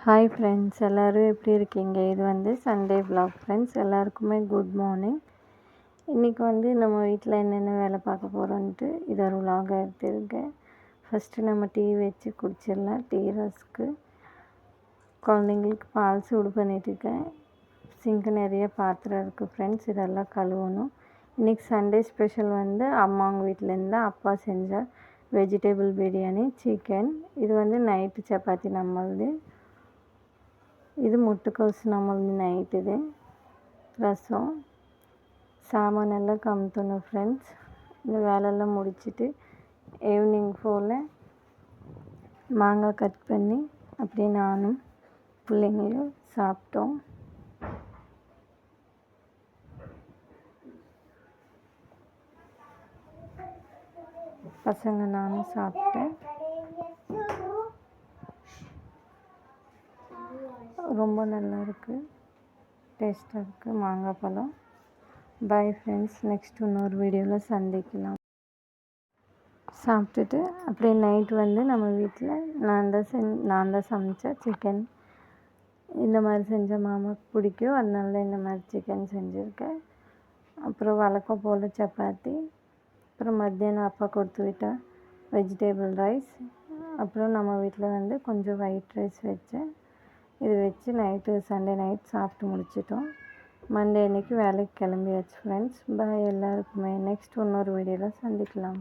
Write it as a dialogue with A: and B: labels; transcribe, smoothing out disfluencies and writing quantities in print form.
A: Hi friends, எல்லோரும் எப்படி இருக்கீங்க? இது வந்து சண்டே vlog ஃப்ரெண்ட்ஸ். எல்லாருக்குமே குட் மார்னிங். இன்றைக்கி வந்து நம்ம வீட்டில் என்னென்ன வேலை பார்க்க போகிறோன்ட்டு இதை ஒரு vlog-ஆக எடுத்திருக்கேன். ஃபஸ்ட்டு நம்ம டீ வச்சு குடிச்சிடலாம். டீ ரஸ்க்கு குழந்தைங்களுக்கு பால் சூடு பண்ணிட்டுருக்கேன். சிங்க்கு நிறைய பாத்திரம் இருக்குது ஃப்ரெண்ட்ஸ், இதெல்லாம் கழுவணும். இன்றைக்கி சண்டே ஸ்பெஷல் வந்து அம்மாங்க வீட்டிலேருந்து அப்பா செஞ்ச வெஜிடபிள் பிரியாணி சிக்கன். இது வந்து நைட்டு சப்பாத்தி நம்மளுது. இது முட்டைಕೋசு நம்மளது நைட். இது ரசம் சாமானெல்லாம் கமுத்தணும் ஃப்ரெண்ட்ஸ். இந்த வேலையெல்லாம் முடிச்சுட்டு ஈவினிங் போல் மாங்காய் கட் பண்ணி அப்படியே நானும் பிள்ளைங்களும் சாப்பிட்டோம். பசங்க நானும் சாப்பிட்டேன். ரொம்ப நல்லா இருக்குது, டேஸ்ட்டாக இருக்குது மாங்காய் பழம். பாய் ஃப்ரெண்ட்ஸ், நெக்ஸ்ட் இன்னொரு வீடியோவில் சந்திக்கலாம். சாப்பிட்டுட்டு அப்படியே நைட் வந்து நம்ம வீட்டில் நான் தான் சமைச்சேன் சிக்கன். இந்த மாதிரி செஞ்ச மாமாவுக்கு பிடிக்கும், அதனால இந்த மாதிரி சிக்கன் செஞ்சுருக்கேன். அப்புறம் வழக்கம் போல் சப்பாத்தி. அப்புறம் மத்தியானம் அப்பா கொடுத்து விட்ட வெஜிடபிள் ரைஸ். அப்புறம் நம்ம வீட்டில் வந்து கொஞ்சம் ஒயிட் ரைஸ் வச்சேன். இது வச்சு நைட்டு சண்டே நைட் சாப்பிட்டு முடிச்சிட்டோம். மண்டே அன்றைக்கி வேலைக்கு கிளம்பியாச்சு ஃப்ரெண்ட்ஸ். பாய் எல்லாருக்குமே. நெக்ஸ்ட் இன்னொரு வீடியோவில் சந்திக்கலாம்.